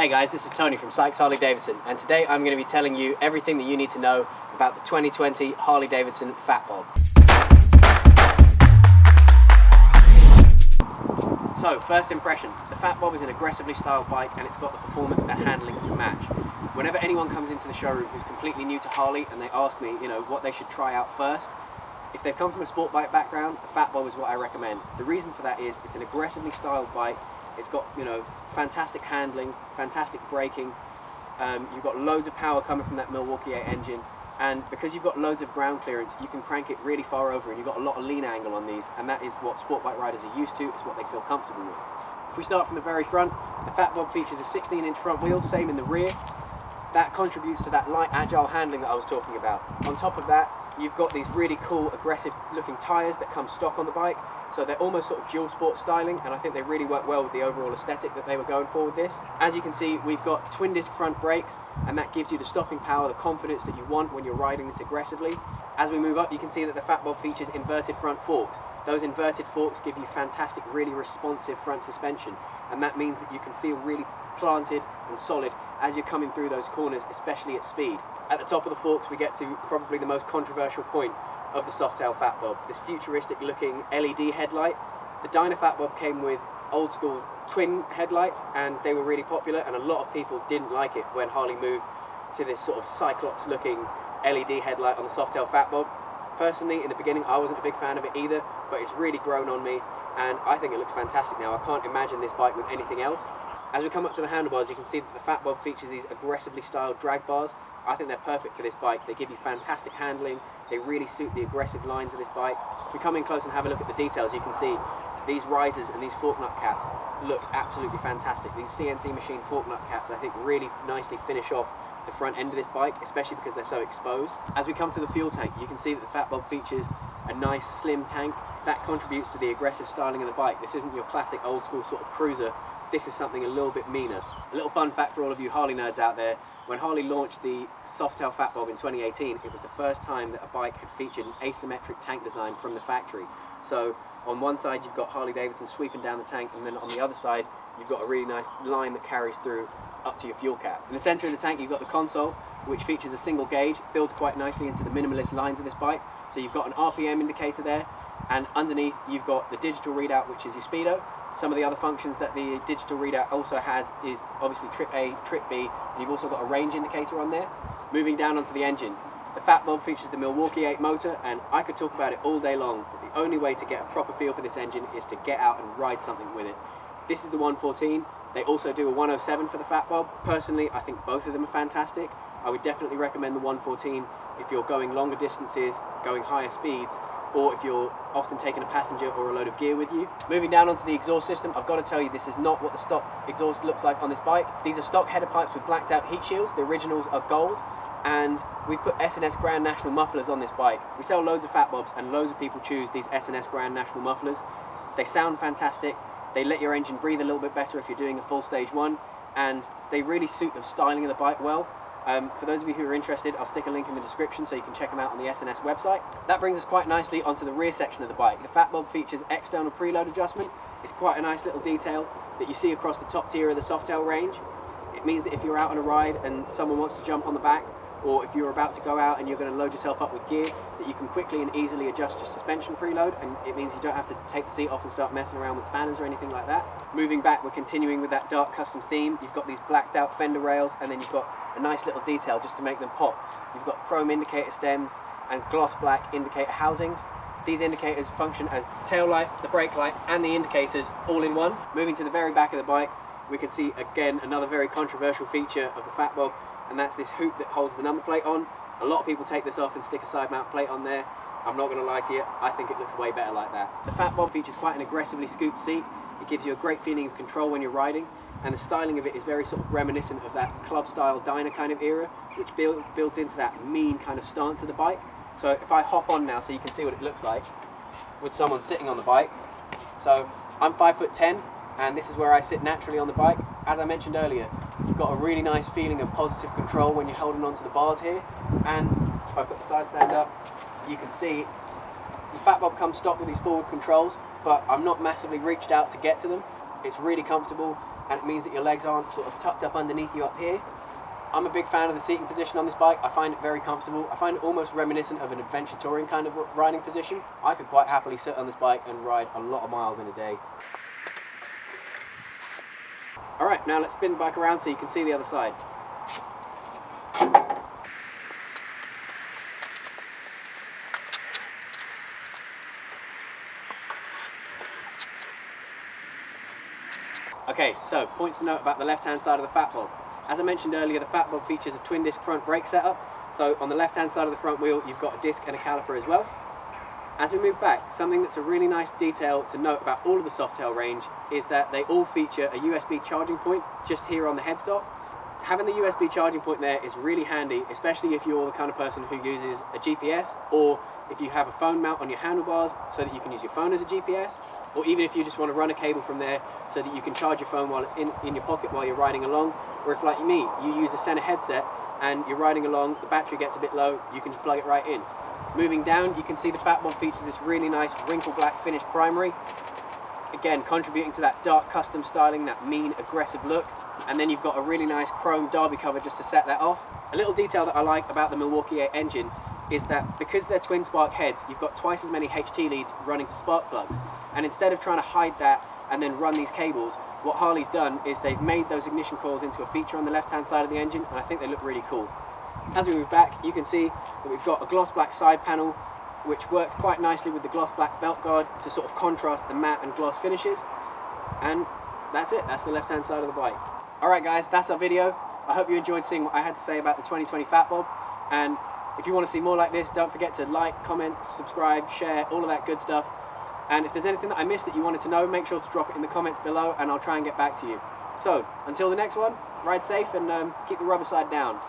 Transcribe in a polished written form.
Hey guys, this is Tony from Sykes Harley-Davidson, and today I'm going to be telling you everything that you need to know about the 2020 Harley-Davidson Fat Bob. So, first impressions. The Fat Bob is an aggressively styled bike and it's got the performance and handling to match. Whenever anyone comes into the showroom who's completely new to Harley and they ask me, what they should try out first, if they've come from a sport bike background, the Fat Bob is what I recommend. The reason for that is it's an aggressively styled bike. It's got, fantastic handling, fantastic braking. You've got loads of power coming from that Milwaukee-Eight engine, and because you've got loads of ground clearance, you can crank it really far over, and you've got a lot of lean angle on these, and that is what sport bike riders are used to. It's what they feel comfortable with. If we start from the very front, the Fat Bob features a 16-inch front wheel, same in the rear. That contributes to that light, agile handling that I was talking about. On top of that, you've got these really cool, aggressive-looking tyres that come stock on the bike. So they're almost sort of dual sport styling, and I think they really work well with the overall aesthetic that they were going for with this. As you can see, we've got twin disc front brakes, and that gives you the stopping power, the confidence that you want when you're riding this aggressively. As we move up, you can see that the Fat Bob features inverted front forks. Those inverted forks give you fantastic, really responsive front suspension, and that means that you can feel really planted and solid as you're coming through those corners, especially at speed. At the top of the forks, we get to probably the most controversial point of the Softail Fat Bob, this futuristic looking LED headlight. The Dyna Fat Bob came with old school twin headlights, and they were really popular, and a lot of people didn't like it when Harley moved to this sort of Cyclops looking LED headlight on the Softail Fat Bob. Personally, in the beginning, I wasn't a big fan of it either, but it's really grown on me, and I think it looks fantastic now. I can't imagine this bike with anything else. As we come up to the handlebars, you can see that the Fat Bob features these aggressively styled drag bars. I think they're perfect for this bike. They give you fantastic handling. They really suit the aggressive lines of this bike. If we come in close and have a look at the details, you can see these risers and these fork nut caps look absolutely fantastic. These CNC machine fork nut caps, I think, really nicely finish off the front end of this bike, especially because they're so exposed. As we come to the fuel tank, you can see that the Fat Bob features a nice slim tank. That contributes to the aggressive styling of the bike. This isn't your classic old school sort of cruiser. This is something a little bit meaner. A little fun fact for all of you Harley nerds out there: when Harley launched the Softail Fat Bob in 2018, it was the first time that a bike had featured an asymmetric tank design from the factory. So on one side you've got Harley-Davidson sweeping down the tank, and then on the other side you've got a really nice line that carries through up to your fuel cap. In the centre of the tank you've got the console, which features a single gauge, builds quite nicely into the minimalist lines of this bike. So you've got an RPM indicator there, and underneath you've got the digital readout, which is your speedo. Some of the other functions that the digital readout also has is obviously trip A, trip B, and you've also got a range indicator on there. Moving down onto the engine, the Fat Bob features the Milwaukee-Eight motor, and I could talk about it all day long, but the only way to get a proper feel for this engine is to get out and ride something with it. This is the 114. They also do a 107 for the Fat Bob. Personally, I think both of them are fantastic. I would definitely recommend the 114 if you're going longer distances, going higher speeds, or if you're often taking a passenger or a load of gear with you. Moving down onto the exhaust system, I've got to tell you, this is not what the stock exhaust looks like on this bike. These are stock header pipes with blacked out heat shields. The originals are gold, and we put S&S Grand National Mufflers on this bike. We sell loads of Fat Bobs, and loads of people choose these S&S Grand National Mufflers. They sound fantastic. They let your engine breathe a little bit better if you're doing a full stage one, and they really suit the styling of the bike well. For those of you who are interested, I'll stick a link in the description so you can check them out on the S&S website. That brings us quite nicely onto the rear section of the bike. The Fat Bob features external preload adjustment. It's quite a nice little detail that you see across the top tier of the Softail range. It means that if you're out on a ride and someone wants to jump on the back, or if you're about to go out and you're going to load yourself up with gear, that you can quickly and easily adjust your suspension preload, and it means you don't have to take the seat off and start messing around with spanners or anything like that. Moving back, we're continuing with that dark custom theme. You've got these blacked out fender rails, and then you've got a nice little detail just to make them pop. You've got chrome indicator stems and gloss black indicator housings. These indicators function as the tail light, the brake light, and the indicators all in one. Moving to the very back of the bike, we can see again another very controversial feature of the Fat Bob, and that's this hoop that holds the number plate on. A lot of people take this off and stick a side mount plate on there. I'm not going to lie to you, I think it looks way better like that. The Fat Bob features quite an aggressively scooped seat. It gives you a great feeling of control when you're riding, and the styling of it is very sort of reminiscent of that club style Dyna kind of era, which built into that mean kind of stance of the bike. So if I hop on now so you can see what it looks like with someone sitting on the bike. So I'm 5'10", and this is where I sit naturally on the bike. As I mentioned earlier, you've got a really nice feeling of positive control when you're holding onto the bars here, and if I put the side stand up, you can see the Fat Bob comes stock with these forward controls, but I'm not massively reached out to get to them. It's really comfortable. and it means that your legs aren't sort of tucked up underneath you up here. I'm a big fan of the seating position on this bike. I find it very comfortable. I find it almost reminiscent of an adventure touring kind of riding position. I could quite happily sit on this bike and ride a lot of miles in a day. Alright, now let's spin the bike around so you can see the other side. Okay, so points to note about the left-hand side of the Fat Bob. As I mentioned earlier, the Fat Bob features a twin disc front brake setup. So on the left-hand side of the front wheel, you've got a disc and a caliper as well. As we move back, something that's a really nice detail to note about all of the Softail range is that they all feature a USB charging point just here on the headstock. Having the USB charging point there is really handy, especially if you're the kind of person who uses a GPS, or if you have a phone mount on your handlebars so that you can use your phone as a GPS, or even if you just want to run a cable from there so that you can charge your phone while it's in your pocket while you're riding along, or if, like me, you use a center headset and you're riding along, the battery gets a bit low, you can just plug it right in. Moving down, you can see the Fat Bob features this really nice wrinkle black finished primary, again contributing to that dark custom styling, that mean aggressive look. And then you've got a really nice chrome derby cover just to set that off. A little detail that I like about the Milwaukee-Eight engine is that because they're twin spark heads, you've got twice as many HT leads running to spark plugs. And instead of trying to hide that and then run these cables, what Harley's done is they've made those ignition coils into a feature on the left-hand side of the engine, and I think they look really cool. As we move back, you can see that we've got a gloss black side panel, which works quite nicely with the gloss black belt guard to sort of contrast the matte and gloss finishes. And that's it, that's the left-hand side of the bike. Alright guys, that's our video. I hope you enjoyed seeing what I had to say about the 2020 Fat Bob. And if you want to see more like this, don't forget to like, comment, subscribe, share, all of that good stuff. And if there's anything that I missed that you wanted to know, make sure to drop it in the comments below and I'll try and get back to you. So, until the next one, ride safe and keep the rubber side down.